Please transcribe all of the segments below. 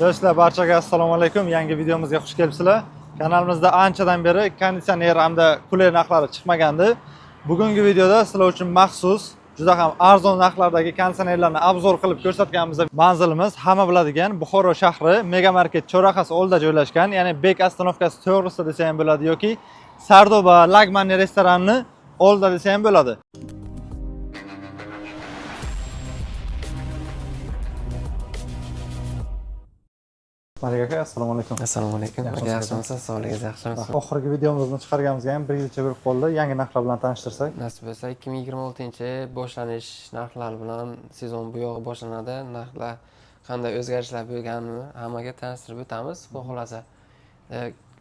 Do'stlar, barchaga assalomu alaykum. Yangi videomizga xush kelibsizlar. Kanalimizda anchadan beri konditsioner hamda kuler narxlari chiqmagandi. Bugungi videoda sizlar uchun maxsus juda ham arzon narxlardagi konditsionerlarni obzor qilib ko'rsatganmiz. Manzilimiz hamma biladigan Buxoro shahri Megamarket chorrahasi oldida joylashgan, ya'ni Bek ostanovkasi to'g'risida desa ham bo'ladi yoki Sardoba Lagmani restoranini oldida desa ham bo'ladi. Malik aka, assalomu alaykum. Assalomu alaykum. Yaxshimisiz? Sog'ligingiz yaxshimi? Oxirgi videomizni chiqarganimizga ham bir yilcha bo'lib qoldi. Yangi narxlar bilan tanishtirsak. Nasib bo'lsa 2026 boshlanish narxlari bilan sezon bu yog'i boshlanadi. Narxlar qanday o'zgarishlar bo'lganini hammaga tanishtirib o'tamiz. Xohlasa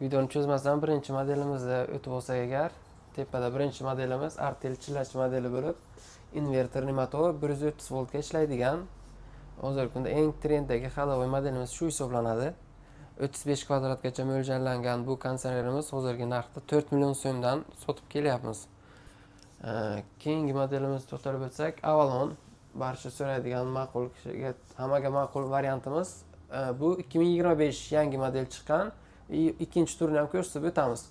videoni cho'zmasdan birinchi modelimizni o'tib olsak agar, tepada birinchi modelimiz Artel chillachi modeli bo'lib, invertorli motor 130 voltga ishlaydigan. Hozirgi kunda eng trenddagi hadovoy modelimiz shu hisoblanadi. 35 kvadratgacha mo'ljallangan bu konditsionerimiz hozirgi narxda 4 million so'mdan sotib kelyapmiz. Keyingi modelimizni to'xtalib o'tsak, Avalon barcha so'raydigan ma'qul kishiga hammaga ma'qul variantimiz. Bu 2025 yangi model chiqqan. Ikkinchi turini ham ko'rsatib o'tamiz.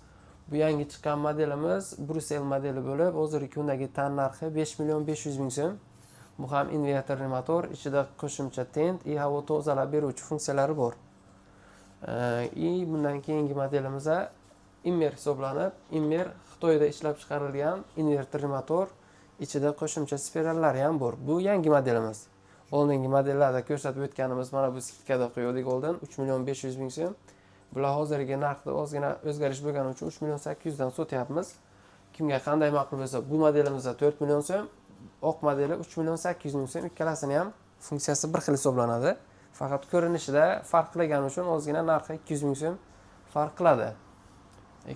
Bu yangi chiqqan modelimiz Brussel modeli bo'lib, hozirgi kundagi tan narxi 5 million 500 ming so'm. Bu ham invertorli motor, ichida qo'shimcha tent, havo tozalab beruvchi funksiyalari bor. Bundan keyingi modelimiz Immer hisoblanib, Immer Xitoyda ishlab chiqarilgan invertorli motor, ichida qo'shimcha spirallari ham bor. Bu yangi modelimiz. Oldingi modellarda ko'rsatib o'tganimiz mana bu skidkada qo'ydik oldin 3 million 500 ming so'm. Bular hozirgi narxda ozgina o'zgarish bo'lgani uchun 3 million 800 dan sotyapmiz. Kimga qanday ma'qul bo'lsa, bu modelimizda 4 million so'm, oq modeli 3 million 800 ming so'm. Ikkalasini ham funksiyasi bir xil hisoblanadi. Faqat ko'rinishida farq qilgani uchun ozgina narxi 200 ming so'm farq qiladi.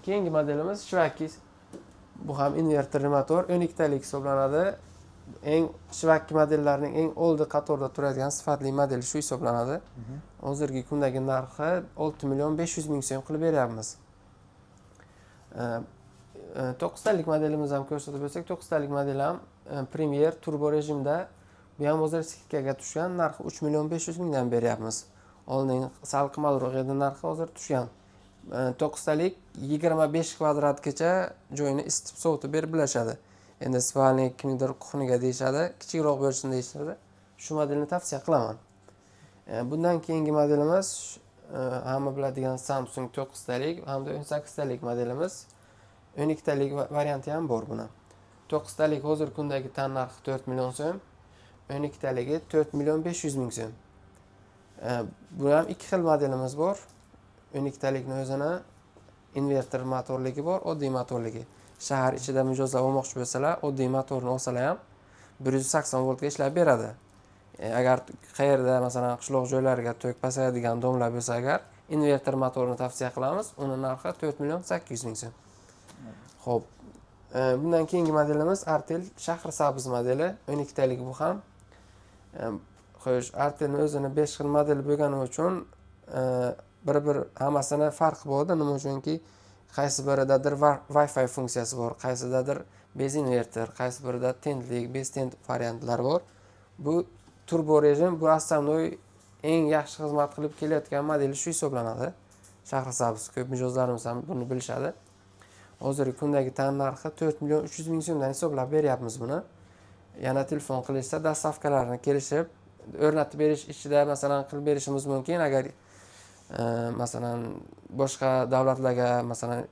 Keyingi modelimiz Shivaki. Bu ham invertorli motor, 12 talik hisoblanadi. Eng Shivaki modellarining eng oldi qatorda turadigan sifatli modeli shu hisoblanadi. Hozirgi kundagi narxi 6 million 500 ming so'm qilib beryapmiz. 9 talik modelimizni ham ko'rsatib o'tsak, 9 talik model ham Premier turbo rejimda. Bu ham hozir skidkaga tushgan, narxi 3 million 500 mingdan beryapmiz. Oldin sal qimmatroq edi, narxi hozir tushgan. 9 talik 25 kvadratgacha joyni isitib sovutib berib bilashadi. Endi spalnik kimnidir kухniga deyishadi, kichikroq bo'lsin deyishadi. Shu modelni tavsiya qilaman. Bundan keyingi modelimiz hamma biladigan Samsung 9 talik hamda 18 talik modelimiz. 12 talik varianti ham bor buni. 9 talik hozir kundagi tan narxi 4 million so'm. 12 taligi 4 million 500 ming so'm. Bu ham ikki xil modelimiz bor. 12 talikning o'zini invertor motorligi bor, oddiy motorligi. Shahar ichida mijozlar olmoqchi bo'lsalar, oddiy motorni olsalar ham 180 voltga ishlab beradi. Agar qayerda, masalan, qishloq joylarga to'k pasayadigan domlar bo'lsa agar, invertor motorni tavsiya qilamiz. Uning narxi 4 million 800 ming so'm. Xo'p, bundan keyingi modelimiz Artel Shahrisabz modeli, 12 talik bu ham. Xo'sh, Artelning o'zini 5 xil model bo'lgani uchun bir hammasini farqi bor. Nima uchunki, qaysi biridadir Wi-Fi funksiyasi bor, qaysidadir bez invertor, qaysi birida tentlik, bez tent variantlari bor. Bu turbo rejim, bu основной eng yaxshi xizmat qilib kelayotgan modeli shu hisoblanadi. Shahrisabz ko'p mijozlarimiz ham buni bilishadi. Hozirgi kundagi tan narxi 4 million 300 ming so'mdan hisoblab beryapmiz buni. Yana telefon qilishsa, dastavkalarni kelishib, o'rnatib berish ichida masalan qilib berishimiz mumkin. Agar masalan boshqa davlatlarga masalan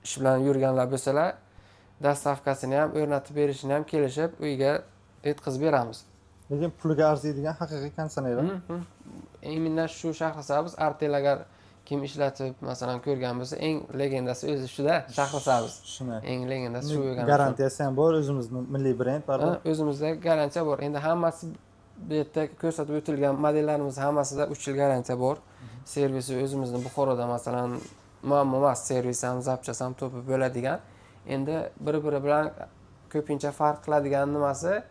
ish bilan yurganlar bo'lsalar, dastavkasini ham o'rnatib berishini ham kelishib uyga yetkazib beramiz. Lekin puliga arziydigan haqiqiy konditsioner. Eng shu Shahrisabz Artel agar kim ishlatib masalan ko'rgan bo'lsa, eng legendasi o'zi shuda, Shahrisabz. Eng legendasi shu bo'lgan. Garantiyasi ham bor, o'zimizning milliy brend bor. O'zimizda garantiya bor. Endi hammasi bu yerda ko'rsatib o'tilgan modellarimiz hammasida 3 yil garantiya bor. Servisi o'zimizning Buxoroda masalan muammo emas, servis ham, zapchasi ham topib bo'ladigan. Endi bir-biri bilan ko'pincha farq qiladigan nimasi,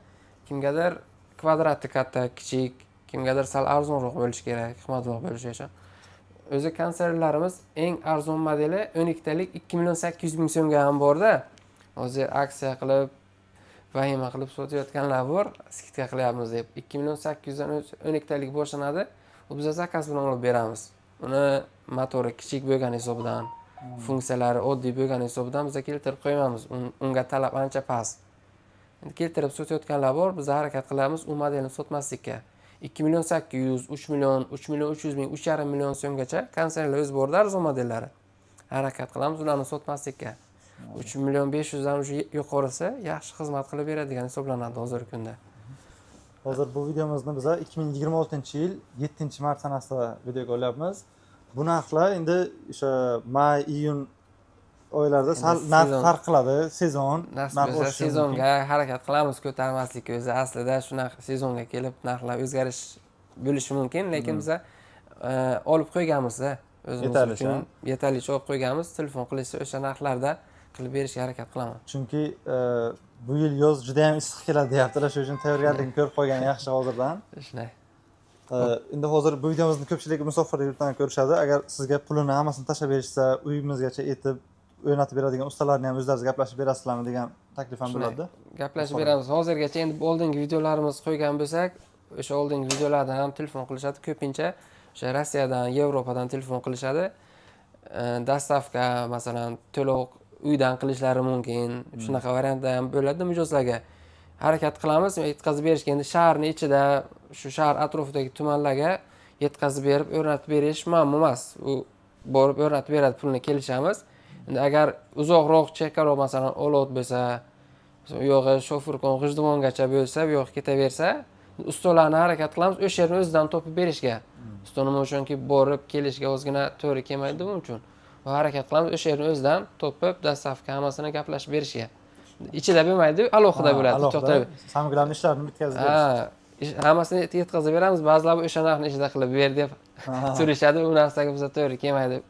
kimgadir kvadrati katta, kichik, kimgadir sal arzonroq bo'lishi kerak, qimmatroq bo'lishi uchun. O'zi konditsionerlarimiz eng arzon modeli 12 talik 2 million 800 ming so'mga ham bor-da. Hozir aksiya qilib vahima qilib sotayotganlar bor, skidka qilyapmiz deb. 2 million 800 dan 12 talik boshlanadi. biz zakaz bilan olib beramiz. Uni motori kichik bo'lgani hisobidan, funksiyalari oddiy bo'lgani hisobidan biz keltirib qo'yamiz. Unga talab ancha past. Endi keltirib sotayotganlar bor, biz harakat qilamiz u modelni sotmaslikka. 2 million 800, 3 million, 3 million 300 ming, 3,5 million so'mgacha konsertlar o'z borida arzon modellari. Harakat qilamiz ularni sotmaslikka. 3 million 500 dan yuqorisi yaxshi xizmat qilib beradigan hisoblanadi hozirgi kunda. Hozir bu videomizni biz 2026-yil 7-mart sanasida videoga olyapmiz. Bu narxlar endi o'sha may, iyun oylarida sal narx farq qiladi, sezon, narx sezonga harakat qilamiz ko'tarmaslikka. O'zi aslida shunaqa sezonga kelib narxlar o'zgarish bo'lishi mumkin, lekin biz olib qo'yganmiz-da. O'zimiz uchun yetarlicha olib qo'yganmiz. Telefon qilishsa o'sha narxlarda qilib berishga harakat qilaman. Chunki bu yil yoz juda ham issiq keladi deyaptilar, shuning uchun tayyorgarlikni ko'rib qo'ygan yaxshi hozirdan. Shunday. Endi hozir bu videomizni ko'pchilik musofir yurtdan ko'rishadi. Agar sizga pulini hammasini tashlab berishsa, uyimizgacha etib o'rnatib beradigan ustalarni ham o'zlaringiz gaplashib berasizlarmi degan taklif ham bo'ladi. Gaplashib beramiz. Hozirgacha endi oldingi videolarimizni qo'ygan bo'lsak, o'sha oldingi videolardan ham telefon qilishadi. Ko'pincha o'sha Rossiyadan, Yevropadan telefon qilishadi. Dastavka, masalan, to'lov uydan qilishlari mumkin. Shunaqa variantda ham bo'ladi mijozlarga. Harakat qilamiz, yetkazib berishga. Endi shaharning ichida, shu shahar atrofidagi tumanlarga yetkazib berib, o'rnatib berish muammo emas. U borib o'rnatib beradi, pulni kelishamiz. Endi agar uzoqroq chekkaroq masalan Olot bo'lsa, u yog'i Shofirkon, G'ijduvongacha bo'lsa, bu yoqqa ketaversa, ustalarni harakat qilamiz o'sha yerni o'zidan topib berishga. Usta nima uchunki borib kelishga ozgina to'g'ri kelmaydi buning uchun. Va harakat qilamiz o'sha yerni o'zidan topib, dastavka hammasini gaplashib berishga. Ichida bo'lmaydi, alohida bo'ladi, to'xtab. Samglarning ishlarini bitkazib berish. Hammasini yetkazib beramiz. Ba'zilar o'sha narxni ichida qilib ber deb so'rashadi. U narsaga bizga to'g'ri kelmaydi.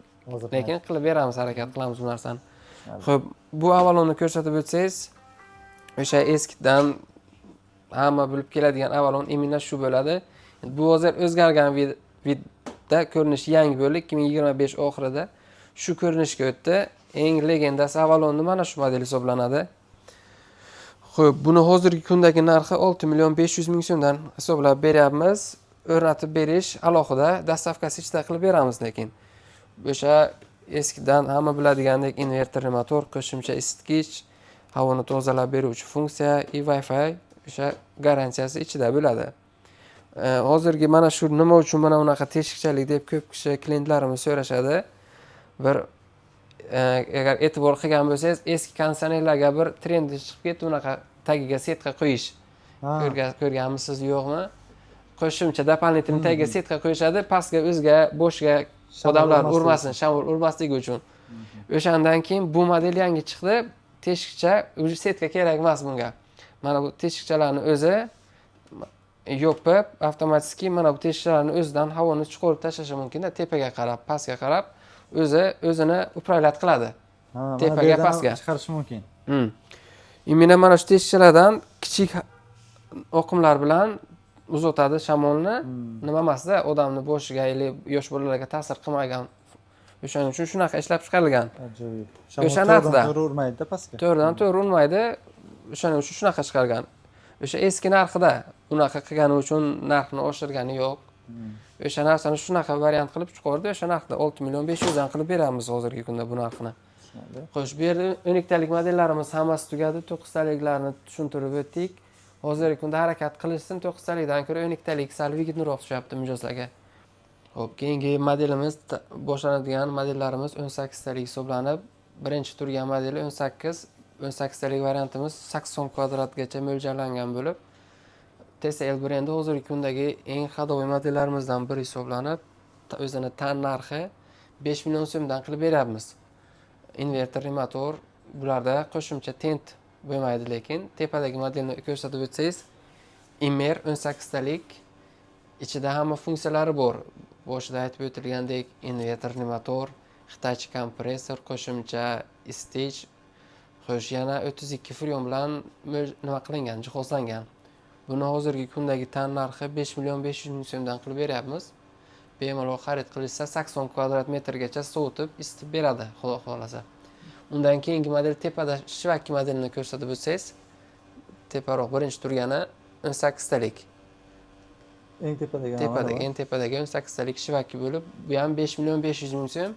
Lekin qilib beramiz, harakat qilamiz bu narsani. Xo'p, bu avalonni ko'rsatib o'tsangiz, o'sha eskidan hamma bilib keladigan avalon imенно shu bo'ladi. Bu hozir o'zgargan vidda ko'rinish yangi bo'ldi 2025 oxirida. Shu ko'rinishga o'tdi. Eng legendasi avalonni mana shu model hisoblanadi. Xo'p, buni hozirgi kundagi narxi 6 million 500 ming so'mdan hisoblab beryapmiz. O'rnatib berish alohida, dastavkasi ichida qilib beramiz lekin. O'sha eskidan hamma biladigandek invertorli motor, qo'shimcha isitgich, havoni tozalab beruvchi funksiya, Wi-Fi o'sha garantiyasi ichida bo'ladi. Hozirgi mana shu nima uchun mana unaqa teshikchalik deb ko'p kishi klientlarimiz so'rashadi. Bir agar e'tibor qilgan bo'lsangiz, eski konditsionerlarga bir trend chiqib ketdi, unaqa tagiga setka qo'yish. Ko'rganmisiz yo'qmi? Qo'shimcha doполнительный tagiga setka qo'yishadi, pastga o'zga bo'shga odamlar urmasin, shamol urmasligi uchun. O'shandan keyin bu model yangi chiqdi. Teshikcha, setka kerak emas bunga. Mana bu teshikchalarni o'zi yopib, avtomatik mana bu teshikchalarni o'zidan havoni chiqarib tashlashi mumkin-da, tepaga qarab, pastga qarab, o'zini upravlat qiladi. Tepaga, pastga chiqarish mumkin. Imенно mana shu teshikchalardan kichik oqimlar bilan uzatadi shamolni. Nima emas-da, odamni boshiga yosh bolalarga ta'sir qilmagan. O'shaning uchun shunaqa ishlab chiqarilgan. Ajoyib. O'sha narxda to'g'ri urmaydi-da pastga. To'g'ridan to'g'ri urmaydi. O'shaning uchun shunaqa chiqargan. O'sha eski narxida unaqa qilgani uchun narxni oshirgani yo'q. O'sha narsani shunaqa variant qilib chiqardi. O'sha narxda 6 million 500 dan qilib beramiz hozirgi kunda bu narxni. Xo'sh, bu yerda 10talik modellarimiz hammasi tugadi. 9taliklarni tushuntirib o'tdik. Hozirgi kunda harakat qilishsin 9talikdan ko'ra 10talik sal vigidniroq tushyapti mijozlarga. Xo'p, keyingi modelimiz boshlanadigan modellarimiz 18talik hisoblanib, birinchi turgan modeli 18talik variantimiz 80 kvadratgacha mo'ljallangan bo'lib, TCL brendi hozirgi kundagi eng hadoviy modellarimizdan biri hisoblanib, o'zini tan narxi 5 million so'mdan qilib beryapmiz. Invertorli motor, bularda qo'shimcha tent bo'lmaydi, lekin tepadagi modelni ko'rsatib o'tsangiz, Immer 18talik, ichida hamma funksiyalari bor. Boshida aytib o'tilgandek, invertorli motor, Hitachi kompressor, qo'shimcha isitgich, xo'sh, yana 32 freon bilan nima qilingan, jihozlangan. Buni hozirgi kundagi tan narxi 5 million 500 ming so'mdan qilib beryapmiz. Bemalol xarid qilishsa 80 kvadrat metrgacha sovutib, isitib beradi, xudo xolasa. Undan keyingi model tepada Shivaki modelini ko'rsatib o'tsangiz, teparoq birinchi turgani 18talik. Eng tepadagi. Tepadagi, eng tepadagi 18 talik shivaki bo'lib, bu ham 5.500.000 so'm.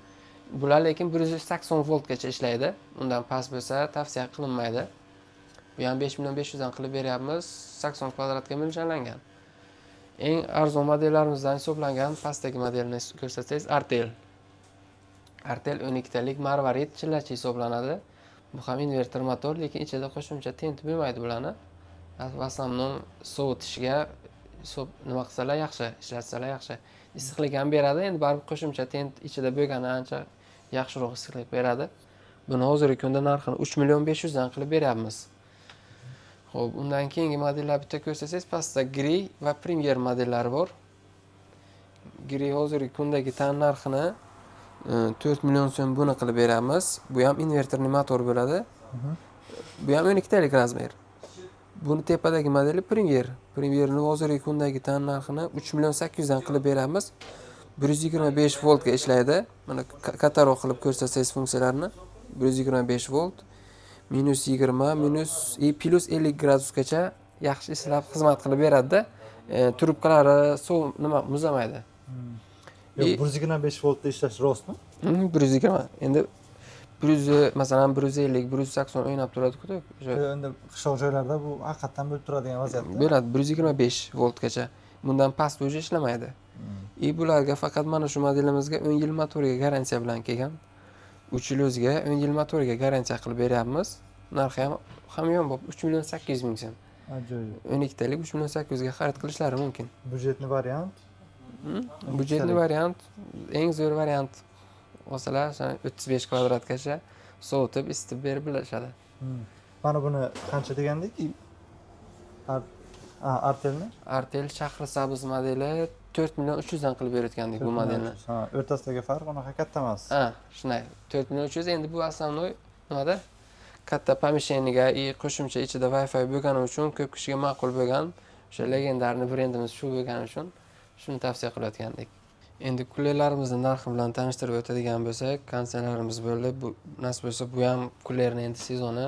Bular lekin 180 voltgacha ishlaydi. Undan past bo'lsa tavsiya qilinmaydi. Bu ham 5.500.000 dan qilib beryapmiz. 80 kvadratga mo'ljallangan. Eng arzon modellarimizdan hisoblangan pastdagi modelni ko'rsatsangiz Artel. Artel 12 talik marvarid chillachi hisoblanadi. Bu ham inverter motor, lekin ichida qo'shimcha tent bo'lmaydi bularni. Va samnon sovutishga nima qilsalar yaxshi, ishlatsalar yaxshi. Issiqlik ham beradi. Endi baribir qo'shimcha tent ichida bo'lgani ancha yaxshiroq issiqlik beradi. Buni hozirgi kunda narxini 3.500.000 dan qilib beryapmiz. Xo'p, undan keyingi modellar bitta ko'rsangiz, pastda Gri va Premier modellari bor. Gri hozirgi kundagi tan narxini 4 million so'm buni qilib beramiz. Bu ham inverterli motor bo'ladi. Bu ham 12 talik razmer. Buni tepadagi modeli Premier. Premierni hozirgi kundagi tan narxini 3.800.000 dan qilib beramiz. 125 voltga ishlaydi. Mana kattaroq qilib ko'rsatsangiz funksiyalarini. 125 volt, minus 20, minus plus 50 gradusgacha yaxshi ishlab xizmat qilib beradi-da. Trubkalari muzamaydi. 125 voltda ishlash rostmi? 120. Endi 100 masalan 150, 180 o'ynab turadi-ku. Endi qishloq joylarda bu haqiqatan bo'lib turadigan vaziyatda. Bo'ladi 125 voltgacha. Bundan past bo'yicha ishlamaydi. Bularga faqat mana shu modelimizga 10 yil motoriga garantiya bilan kelgan. 3 yil o'ziga 10 yil motoriga garantiya qilib beryapmiz. Narxi ham hamyonbop 3.800.000 so'm. Ajoyib. 12 talik 3.800 ga xarid qilishlari mumkin. Budjetli variant. Budjetli variant, eng zo'r variant olsalar 35 kvadratgacha sovutib, isitib berib bilishadi. Mana buni qancha degandik? Artelni? Artel Shahrisabz modeli 4.300.000 dan qilib berayotgandik bu modelni. Ha, o'rtasidagi farq unaqa katta emas. Ha, shunday. 4.300.000 endi bu основной nimada? Katta pomesheniga qo'shimcha ichida Wi-Fi bo'lgani uchun ko'p kishiga ma'qul bo'lgan, o'sha legendarniy brendimiz shu bo'lgani uchun shuni tavsiya qilayotgandik. Endi kulerlarimizni narxi bilan tanishtirib o'tadigan bo'lsak, konsertlarimiz bo'ldi. Bu nasib bo'lsa bu ham kulerning endi sezoni,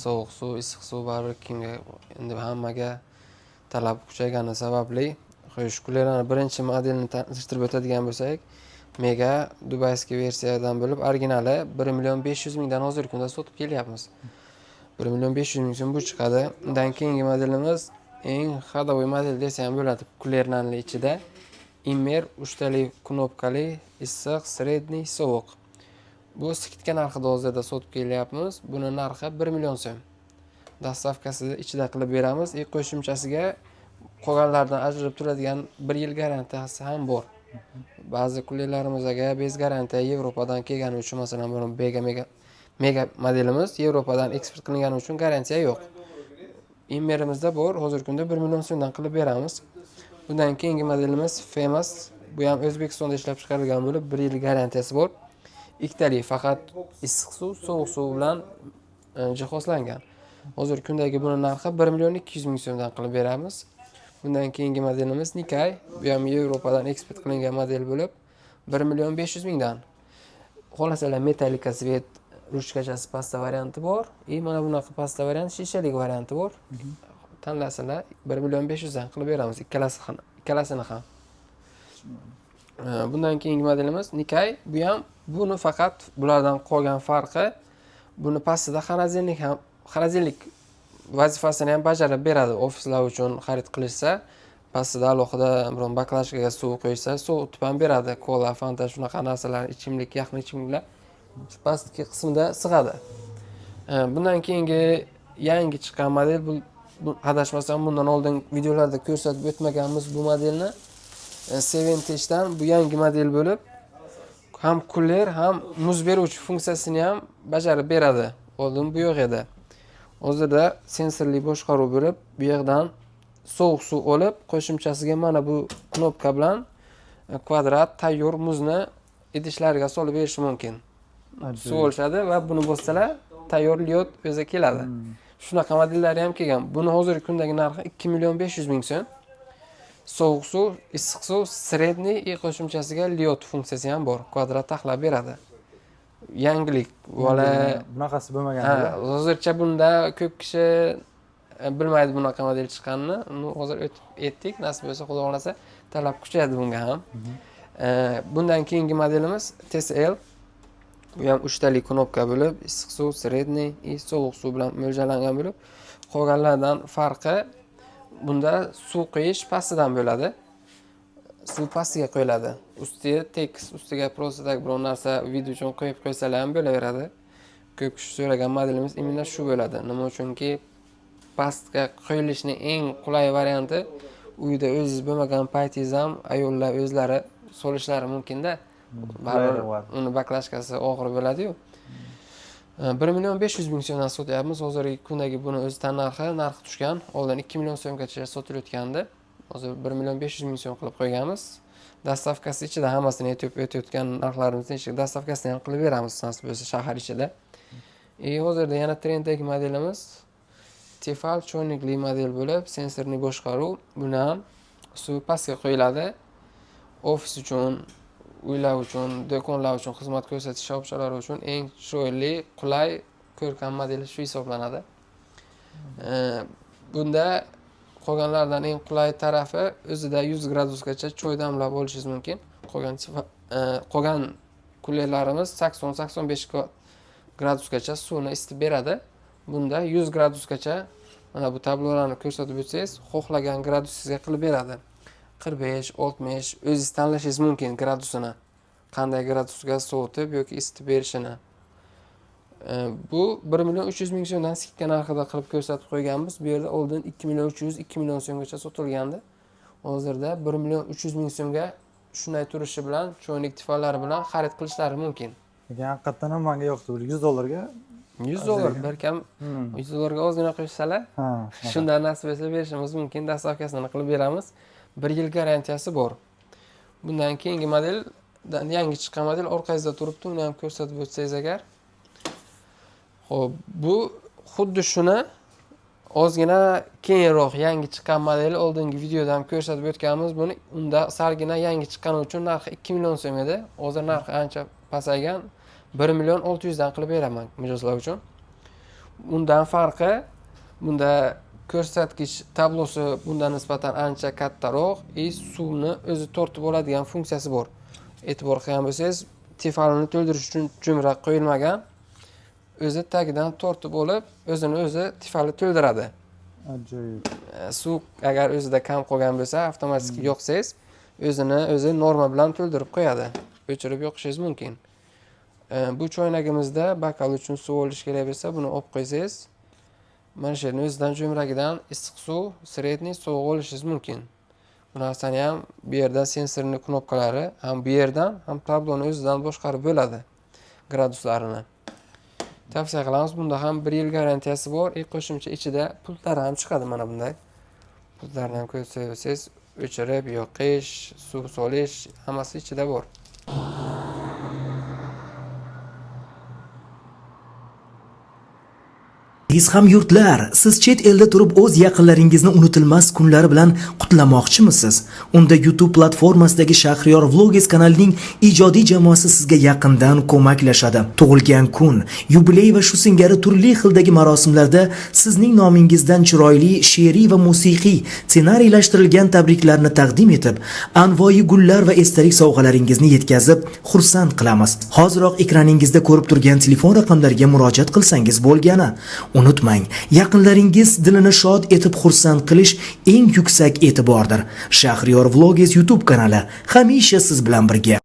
sovuq suv, issiq suv baribir kimga endi hammaga talab kuchaygani sababli xo'sh, kulerlarning birinchi modelini tanishtirib o'tadigan bo'lsak, Mega dubayskiy versiyadan bo'lib, originali 1.500.000 dan hozirgi kunda sotib kelyapmiz. 1.500.000 so'm bu chiqadi. Undan keyingi modelimiz eng xadovoy model desa ham bo'ladi. Kulerlarning ichida Immer 3 talik knopkali issiq, sredniy, sovuq. Bu skidka narxida hozirda sotib kelyapmiz. Buni narxi 1 million so'm. Dastavkasini ichida qilib beramiz. Qo'shimchasiga qolganlardan ajralib turadigan 1 yil garantiyasi ham bor. Ba'zi kulerlarimizga bez garantiya Yevropadan kelgani uchun, masalan, buni Mega modelimiz Yevropadan eksport qilingani uchun garantiya yo'q. Immerimizda bor, hozirgi kunda 1 million so'mdan qilib beramiz. Bundan keyingi modelimiz Famous. Bu ham O'zbekistonda ishlab chiqarilgan bo'lib, 1 yil garantiyasi bor. Ikkitalik faqat issiq suv, sovuq suv bilan jihozlangan. Hozirgi kundagi buni narxi 1.200.000 so'mdan qilib beramiz. Bundan keyingi modelimiz Nikkei. Bu ham Yevropadan eksport qilingan model bo'lib, 1.500.000 dan. Xolasalar metallika svet ruchkachasi pasta varianti bor. Mana bunaqa pasta variant, shishalik varianti bor. Tanlasalar 1.500.000 dan qilib beramiz ikkalasini ham. Bundan keyingi modelimiz Nikkei. Bu ham buni faqat bulardan qolgan farqi, buni pastida xarazinlik vazifasini ham bajarib beradi. Ofislar uchun xarid qilishsa, pastida alohida biron baklajkaga suv qo'ysa, sovutib ham beradi. Kola, Fanta shunaqa narsalar, ichimlik, yaxna ichimliklar pastki qismida sig'adi. Bundan keyingi yangi chiqqan model, bu adashmasam bundan oldin videolarda ko'rsatib o'tmaganmiz bu modelni. 70 dan bu yangi model bo'lib, ham kuler, ham muz beruvchi funksiyasini ham bajarib beradi. Oldin bu yo'q edi. Hozirda sensorli boshqaruv bo'lib, bu yerdan sovuq suv olib, qo'shimchasiga mana bu knopka bilan kvadrat tayyor muzni idishlarga solib berish mumkin. Suv olishadi va buni bossalar tayyor lyod o'zi keladi. Shunaqa modellari ham kelgan. Buni hozirgi kundagi narxi 2.500.000 so'm. Sovuq suv, issiq suv, sredniy qo'shimchasiga lyod funksiyasi ham bor. Kvadrat taxlab beradi. Yangilik. Bunaqasi bo'lmagan. Ha, hozircha bunda ko'p kishi bilmaydi bunaqa model chiqqanini. Uni hozir o'tib etdik. Nasib bo'lsa, xudo xolasa talab kuchayadi bunga ham. Bundan keyingi modelimiz TSL. Bu ham 3 talik knopka bo'lib, issiq suv, sredniy, sovuq suv bilan mo'ljallangan bo'lib, qolganlardan farqi bunda suv quyish pastidan bo'ladi. Suv pastiga qo'yiladi. Ustiga tekis, ustiga просто tak biror narsa video uchun qo'yib qo'ysalar ham bo'laveradi. Ko'p kishi so'ragan modelimiz imенно shu bo'ladi. Nima uchunki pastga qo'yilishning eng qulay varianti uyda o'zingiz bo'lmagan paytingiz ham ayollar o'zlari solishlari mumkin-da. Baribir uni baklashkasi og'ir bo'ladi-yu. 1.500.000 so'mdan sotyapmiz. Hozirgi kundagi buni o'z narxi tushgan. Oldin 2 million so'mgacha sotilayotgandi. Hozir 1.500.000 so'm qilib qo'yganmiz. Dastavkasi ichida hammasini aytib o'tayotgan narxlarimizni ichida dastavkasini ham qilib beramiz, nasib bo'lsa shahar ichida. Hozirda yana trenddagi modelimiz Tefal cho'nlikli model bo'lib, sensorli boshqaruv. Buni ham suv pastga qo'yiladi. Ofis uchun, uylar uchun, do'konlar uchun, xizmat ko'rsatish shoxobchalari uchun eng chiroyli, qulay, ko'rkam modeli shu hisoblanadi. Bunda qolganlardan eng qulay tarafi o'zida 100 gradusgacha choy damlab olishingiz mumkin. Qolgan kulerlarimiz 80-85 gradusgacha suvni isitib beradi. Bunda 100 gradusgacha mana bu tablolarni ko'rsatib o'tsangiz, xohlagan gradusingizga qilib beradi. 45, 60 o'zingiz tanlashingiz mumkin gradusini. Qanday gradusga sovutib yoki isitib berishini. Bu 1.300.000 so'mdan skidka narxida qilib ko'rsatib qo'yganmiz. Bu yerda oldin 2.300.000, 2 million so'mgacha sotilgandi. Hozirda 1.300.000 so'mga shunday turishi bilan, cho'nlik tifallari bilan xarid qilishlari mumkin. Lekin haqiqatan ham menga yoqdi. $100 $100 berkam, $100 ozgina qo'shsalar, shundan nasib etsa berishimiz mumkin. Dastavkasini qilib beramiz. 1 yil garantiyasi bor. Bundan keyingi modeldan yangi chiqqan model orqangizda turibdi. Uni ham ko'rsatib o'tsangiz agar. Xo'p, bu xuddi shuni ozgina keyinroq yangi chiqqan modeli oldingi videoda ham ko'rsatib o'tganmiz. Buni unda salgina yangi chiqqani uchun narxi 2 million so'm edi. Hozir narxi ancha pasaygan. 1.600.000 dan qilib beraman mijozlar uchun. Undan farqi bunda ko'rsatkich tablosi bundan nisbatan ancha kattaroq, suvni o'zi tortib oladigan funksiyasi bor. E'tibor qilgan bo'lsangiz, tefalni to'ldirish uchun jo'mrak qo'yilmagan. O'zi tagidan tortib olib, o'zini o'zi tefalni to'ldiradi. Ajoyib. Suv agar o'zida kam qolgan bo'lsa, avtomatik yoqsangiz, o'zi norma bilan to'ldirib qo'yadi. O'chirib yoqishingiz mumkin. Bu choynagimizda bakal uchun suv olish kerak bo'lsa, buni olib qo'ysangiz, mana shu yerning o'zidan jo'mragidan issiq suv, sredniy sovuq olishingiz mumkin. Bu narsani ham bu yerdan sensorli knopkalari ham bu yerdan, ham tabloni o'zidan boshqarib bo'ladi graduslarini. Tavsiya qilamiz. Bunda ham 1 yil garantiyasi bor. Qo'shimcha ichida pultlari ham chiqadi mana bunday. Pultlarni ham ko'rsangiz, o'chirib, yoqish, suv solish hammasi ichida bor. Aziz hamyurtlar, siz chet elda turib o'z yaqinlaringizni unutilmas kunlari bilan qutlamoqchimisiz? Unda YouTube platformasidagi Shahriyor Vlogs kanalining ijodiy jamoasi sizga yaqindan ko'maklashadi. Tug'ilgan kun, yubiley va shu singari turli xildagi marosimlarda sizning nomingizdan chiroyli she'riy va musiqiy ssenariylashtirilgan tabriklarni taqdim etib, anvoyi gullar va esdalik sovg'alaringizni yetkazib, xursand qilamiz. Hoziroq ekraningizda ko'rib turgan telefon raqamlariga murojaat qilsangiz bo'lgani. Unutmang, yaqinlaringiz dilini shod etib xursand qilish eng yuksak e'tibordir. Shahriyor Vlogs YouTube kanali hamisha siz bilan birga.